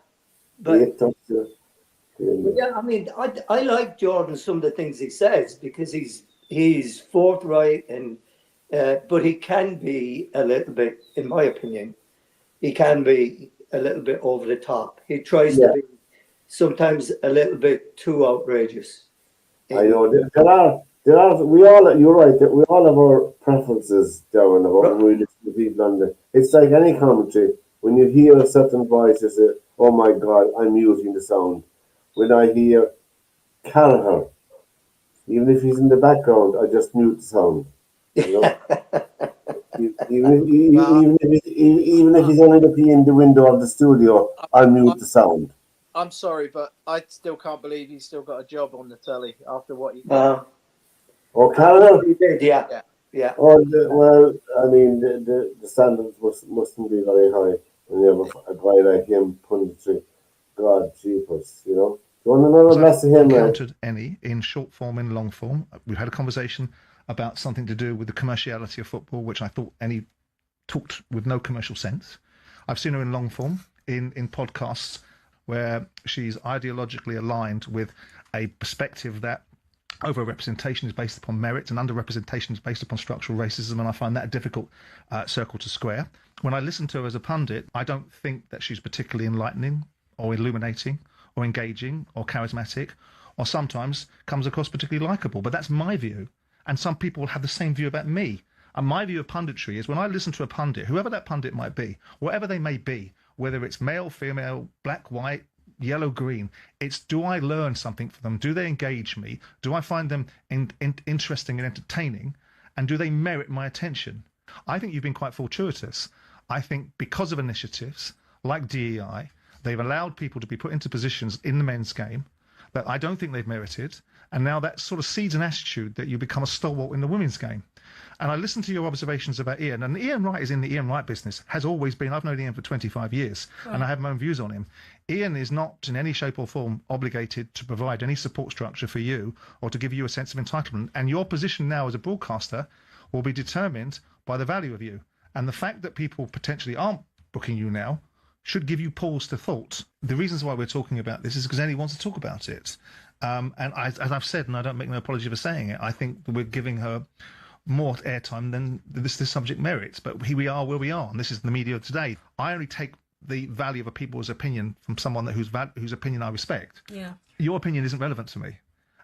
But Eight touches. yeah, I mean, I like Jordan some of the things he says because he's forthright and but he can be a little bit, in my opinion, he can be a little bit over the top. He tries to Yeah, be sometimes a little bit too outrageous. I know. We all, you're right, that we all have our preferences, Darwin, about when we listen to people on the. It's like any commentary. When you hear a certain voice, you say, oh my God, I'm muting the sound. When I hear Callagher, even if he's in the background, I just mute the sound. You know? Even if he's only looking in the window of the studio, I'll mute the sound. I'm sorry, but I still can't believe he's still got a job on the telly after what he did. Oh, Callagher? He did, yeah. Oh, well, I mean, the standards mustn't be very high when you have a guy like him punditry. God, jeepers, you know. You want another bless of him, man? Encountered any in short form, in long form. We've had a conversation about something to do with the commerciality of football, which I thought any talked with no commercial sense. I've seen her in long form, in podcasts where she's ideologically aligned with a perspective that overrepresentation is based upon merit and underrepresentation is based upon structural racism, and I find that a difficult circle to square. When I listen to her as a pundit, I don't think that she's particularly enlightening or illuminating or engaging or charismatic, or sometimes comes across particularly likable. But that's my view, and some people will have the same view about me. And my view of punditry is when I listen to a pundit, whoever that pundit might be, whatever they may be, whether it's male, female, black, white, yellow, green, it's do I learn something from them? Do they engage me? Do I find them interesting and entertaining? And do they merit my attention? I think you've been quite fortuitous. I think because of initiatives like DEI, they've allowed people to be put into positions in the men's game that I don't think they've merited. And now that sort of seeds an attitude that you become a stalwart in the women's game. And I listened to your observations about Ian, and Ian Wright is in the Ian Wright business, has always been. I've known Ian for 25 years, and I have my own views on him. Ian is not in any shape or form obligated to provide any support structure for you or to give you a sense of entitlement. And your position now as a broadcaster will be determined by the value of you. And the fact that people potentially aren't booking you now should give you pause to thought. The reasons why we're talking about this is because Annie wants to talk about it. And as I've said, and I don't make no apology for saying it, I think that we're giving her more airtime than this subject merits. But here we are where we are, and this is the media today. I only take the value of a people's opinion from someone whose opinion I respect. Yeah. Your opinion isn't relevant to me,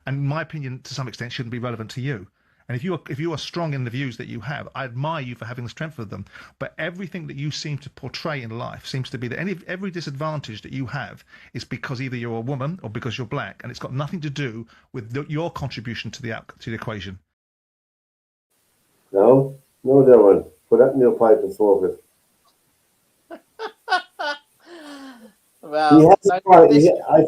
and my opinion, to some extent, shouldn't be relevant to you. And if you are strong in the views that you have, I admire you for having the strength of them. But everything that you seem to portray in life seems to be that every disadvantage that you have is because either you're a woman or because you're black, and it's got nothing to do with your contribution to the equation. No, Darwin. Put that in your pipe and smoke it. Well, He has a point. I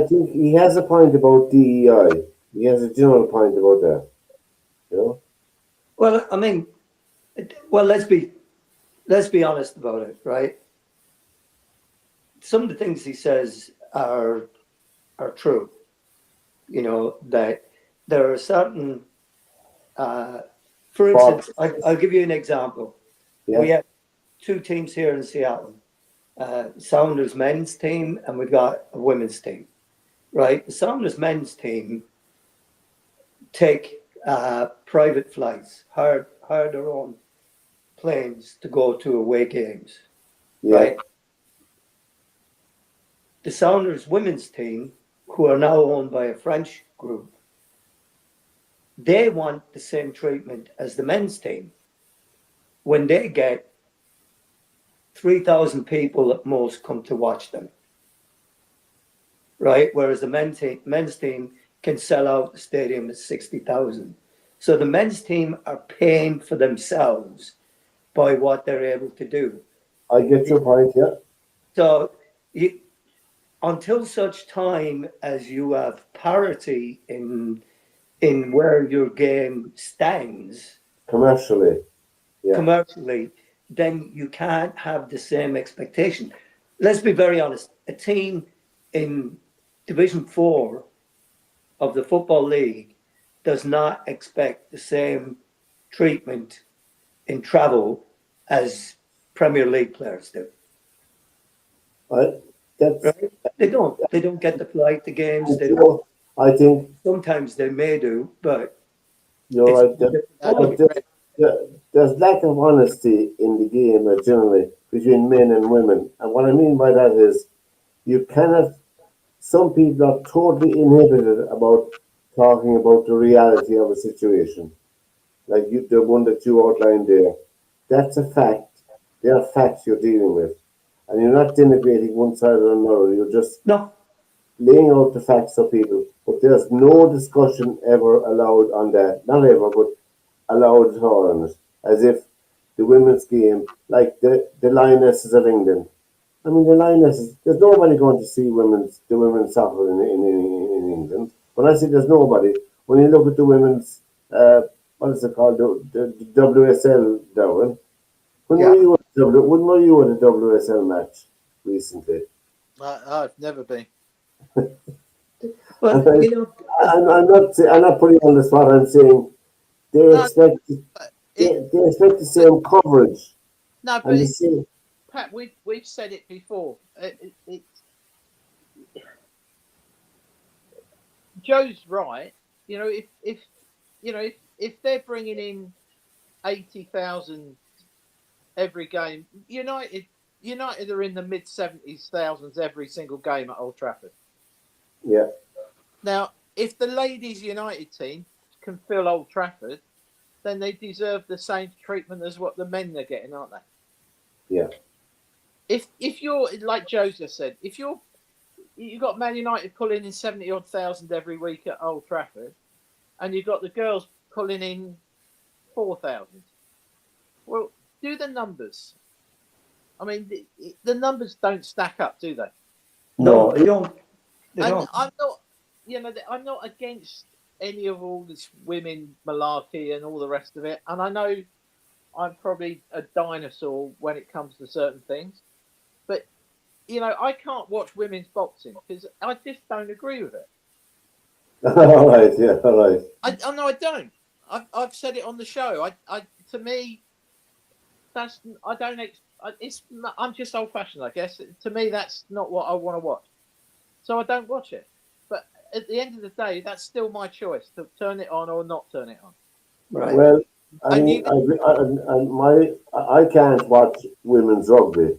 think he has a point about DEI. He has a general point about that. You know. Well, I mean, let's be honest about it, right? Some of the things he says are true. You know, that there are certain, for instance, I'll give you an example. Yeah. We have two teams here in Seattle, Sounders men's team, and we've got a women's team, right? The Sounders men's team take private flights, hire their own planes to go to away games, right? The Sounders women's team, who are now owned by a French group, they want the same treatment as the men's team when they get 3,000 people at most come to watch them, right? Whereas the men's team can sell out the stadium at 60,000. So the men's team are paying for themselves by what they're able to do. I get your point, yeah. So until such time as you have parity in where your game stands Commercially, yeah. commercially, then you can't have the same expectation. Let's be very honest. A team in Division 4 of the Football League does not expect the same treatment in travel as Premier League players do. I, that's, Right? They don't. They don't get to fly to games. They you don't. know, I think Sometimes they may do, but you're it's right. a different But ballgame. there's lack of honesty in the game generally between men and women. And what I mean by that is you cannot, some people are totally inhibited about talking about the reality of a situation. Like the one that you outlined there. That's a fact. They are facts you're dealing with. And you're not denigrating one side or another. You're just No, laying out the facts for people. But there's no discussion ever allowed on that. Not ever, but allowed at all on it. As if the women's game, like the Lionesses of England. I mean, the Lionesses, there's nobody going to see the women's soccer in England. When I say there's nobody, when you look at the women's, what is it called, the WSL, Darwin, yeah. when were you at a WSL match recently? I've never been. Well, And you know, I'm not putting you on the spot. I'm saying they No, expect it, they expect the same coverage no, but and the same. Pat, we've said it before. Joe's right. You know, if you know if they're bringing in 80,000 every game, United are in the mid 70s thousands every single game at Old Trafford. Yeah, Now, if the ladies United team can fill Old Trafford, then they deserve the same treatment as what the men are getting, aren't they? yeah, If you're like Joe just said, if you got Man United pulling in 70 odd thousand every week at Old Trafford, and you've got the girls pulling in 4,000. Well, do the numbers. I mean, the numbers don't stack up, do they? no, no, they don't. They And don't. I'm not against any of all this women malarkey and all the rest of it. And I know I'm probably a dinosaur when it comes to certain things, but I can't watch women's boxing because I just don't agree with it. all right, yeah, all right. No, I don't. I've said it on the show. To me, that's I don't. I'm just old fashioned, I guess. To me, that's not what I want to watch, so I don't watch it. But at the end of the day, that's still my choice to turn it on or not turn it on. Right. Well, I And mean, I can't watch women's rugby.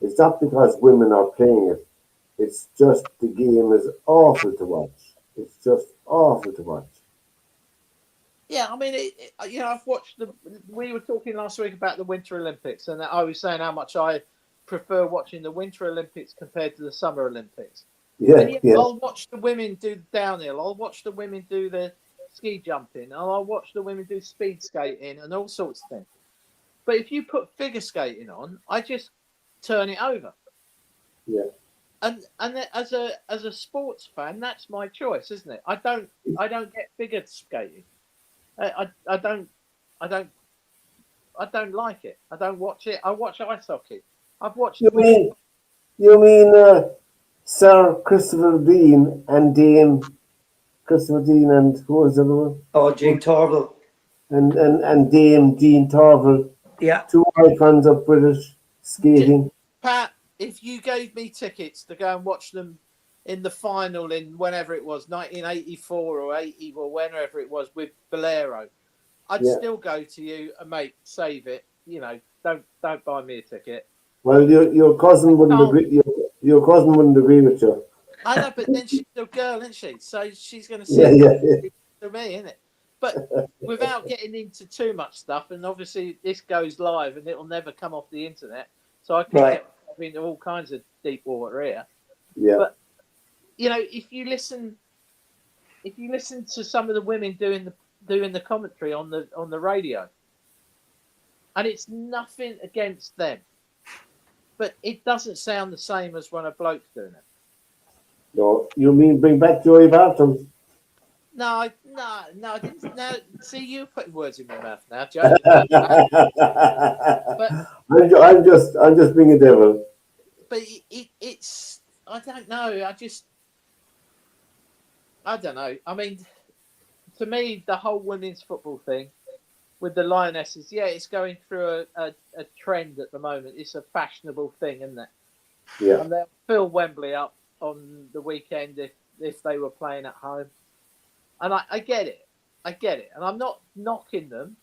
It's not because women are playing it. It's just the game is awful to watch. It's just awful to watch. Yeah, I mean, I've watched We were talking last week about the Winter Olympics, and I was saying how much I prefer watching the Winter Olympics compared to the Summer Olympics. Yeah, And yeah, I'll watch the women do the downhill. I'll watch the women do the ski jumping. And I'll watch the women do speed skating and all sorts of things. But if you put figure skating on, I just turn it over. yeah. And as a sports fan, that's my choice, isn't it? I don't get figure skating. I don't like it. I don't watch it. I watch ice hockey. I've watched You women. mean you mean Sir Christopher Dean and Dame Christopher Dean and who was the other one? Oh, Gene Torval. And Dame Jean Torval, Yeah. two icons of British skating. Pat, if you gave me tickets to go and watch them in the final in whenever it was, 1984 or 80 or whenever it was with Bolero, I'd Yeah. still go to you and mate, save it. Don't buy me a ticket. Well, your cousin wouldn't agree. Your cousin wouldn't agree with you. I know, but then she's a girl, isn't she? So she's going to see Yeah. to me, isn't it? But without getting into too much stuff, and obviously this goes live and it'll never come off the internet, so I can get into all kinds of deep water here. Yeah. But if you listen to some of the women doing the commentary on the radio, and it's nothing against them, but it doesn't sound the same as when a bloke's doing it. No, you mean bring back Joey Barton? No, I didn't. Now, see, you're putting words in my mouth now. Joe didn't bring him back, but I'm just being a devil. but it's. I don't know. I don't know. I mean, to me, the whole women's football thing with the Lionesses, yeah, it's going through a trend at the moment. It's a fashionable thing, isn't it? Yeah, And they'll fill Wembley up on the weekend if they were playing at home. And I get it. I get it. And I'm not knocking them.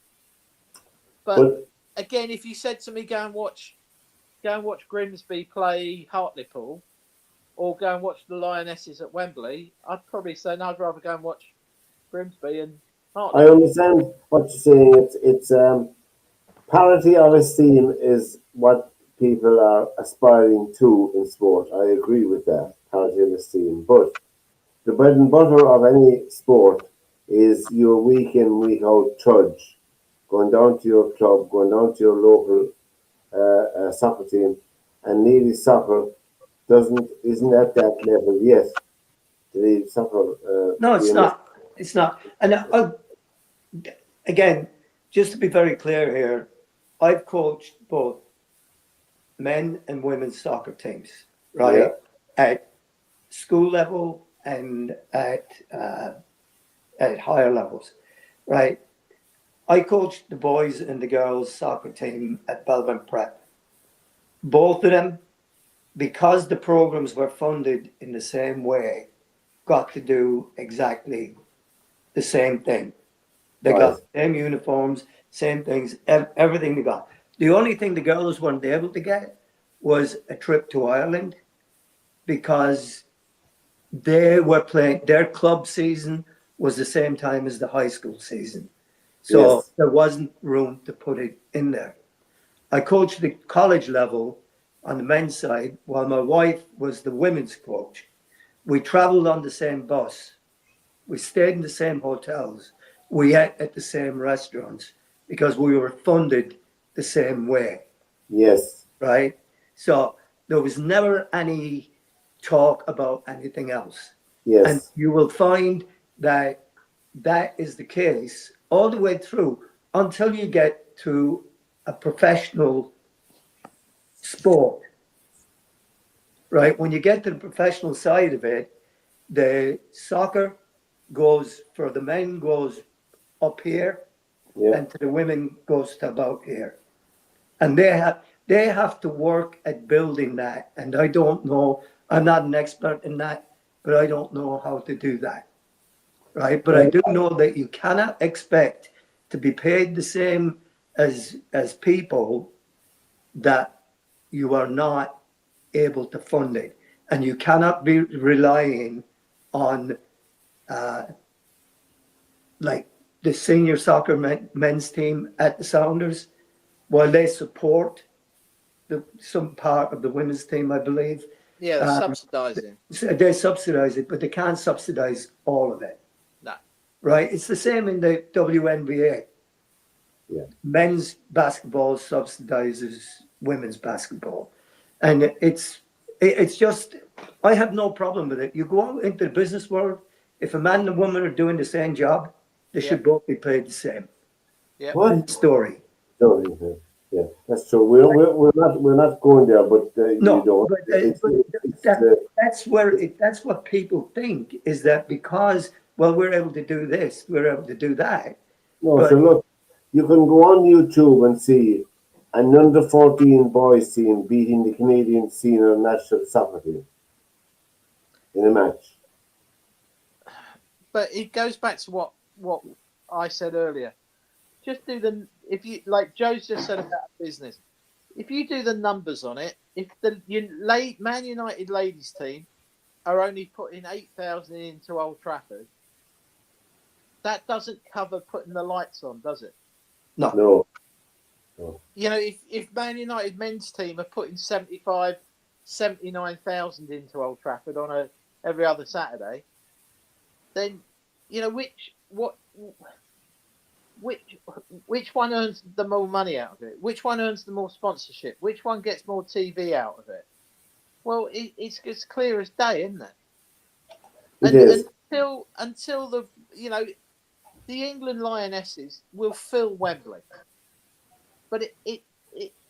But but again, if you said to me, go and watch Grimsby play Hartlepool, or go and watch the Lionesses at Wembley, I'd probably say no, I'd rather go and watch Grimsby and I Hartlepool. understand what you're saying. It's parity of esteem is what people are aspiring to in sport. I agree with that, parity of esteem. But the bread and butter of any sport is your week in, week out trudge. Going down to your club, going down to your local soccer team, and nearly soccer doesn't isn't at that level yet. The league soccer No, it's game is not. It's not. And again, just to be very clear here, I've coached both men and women's soccer teams, yeah, right, at school level and at higher levels, right. I coached the boys and the girls soccer team at Belvin Prep. Both of them, because the programs were funded in the same way, got to do exactly the same thing. They right. got the same uniforms, same things, everything they got. The only thing the girls weren't able to get was a trip to Ireland because they were playing, their club season was the same time as the high school season. So Yes, there wasn't room to put it in there. I coached the college level on the men's side while my wife was the women's coach. We traveled on the same bus. We stayed in the same hotels. We ate at the same restaurants because we were funded the same way, yes, right? So there was never any talk about anything else. And yes, you will find that that is the case all the way through until you get to a professional sport, right? When you get to the professional side of it, the soccer goes for the men goes up here yeah. and to the women goes to about here. And they have to work at building that. And I don't know, I'm not an expert in that, but I don't know how to do that. Right. But I Well, do know that you cannot expect to be paid the same as people that you are not able to fund it. And you cannot be relying on like the senior soccer men's team at the Sounders, while they support some part of the women's team, I believe. Yeah, they're Um, subsidising. they subsidize it, but they can't subsidize all of it, No. right? It's the same in the WNBA. yeah. Men's basketball subsidizes women's basketball, and it's just I have no problem with it. You go out into the business world. If a man and a woman are doing the same job, they Yeah. should both be paid the same. Yeah. What? End story. No, yeah, that's true. We're not going there, but you No, know, but it's that's where that's what people think is that because well we're able to do this, we're able to do that, no. So but look, you can go on YouTube and see an under 14 boys team beating the Canadian senior national soccer team in a match. But it goes back to what I said earlier. Just do the if you like Joe's just said about business. If you do the numbers on it, if the Man United ladies team are only putting 8,000 into Old Trafford, that doesn't cover putting the lights on, does it? no, No, no. You know, if Man United men's team are putting 79,000 into Old Trafford on a every other Saturday, then you know which which one earns the more money out of it? Which one earns the more sponsorship? Which one gets more TV out of it? Well, it's clear as day, isn't it? It is. Until the the England Lionesses will fill Wembley, but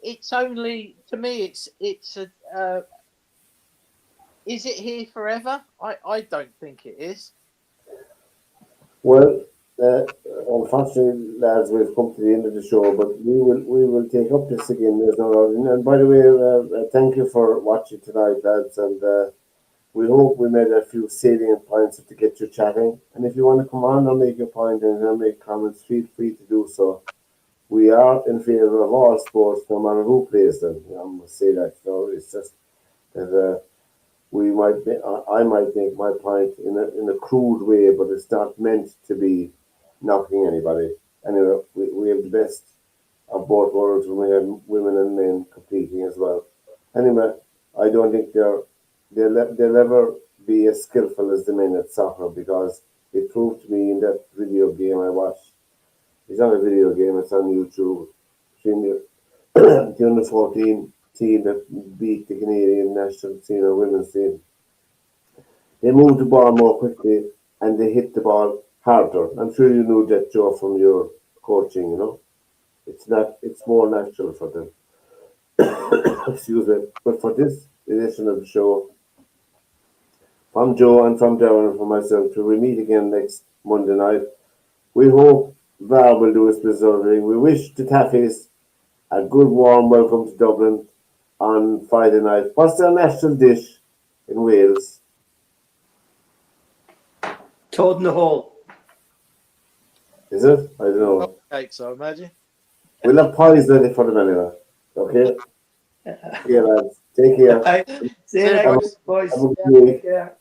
it's only, to me, it's a is it here forever? I don't think it is. Well, unfortunately, lads, we've come to the end of the show, but we will take up this again. There's no doubt. And by the way, thank you for watching tonight, lads, and we hope we made a few salient points to get you chatting. And if you want to come on and make your point and make comments, feel free to do so. We are in favour of all sports, no matter who plays them. I must say that. It's just that I might make my point in a crude way, but it's not meant to be knocking anybody. Anyway, we have the best of both worlds when we have women and men competing as well. Anyway, I don't think they'll ever be as skillful as the men at soccer, because it proved to me in that video game I watched. It's not a video game; it's on YouTube. Between the under 14 team that beat the Canadian national team or women's team, they moved the ball more quickly and they hit the ball harder. I'm sure you knew that, Joe, from your coaching. It's more natural for them. Excuse me. But for this edition of the show, from Joe and from Darren and from myself, till we meet again next Monday night, we hope Val will do his preserving. We wish the Taffies a good warm welcome to Dublin on Friday night. What's their national dish in Wales? Toad in the hole. Is it? I don't know. Cakes, I imagine. We'll have pies ready for them anyway. Okay? Yeah, lads. Take care. Right. See you See you, next, boys. boys. Have a good Yeah, week. take care.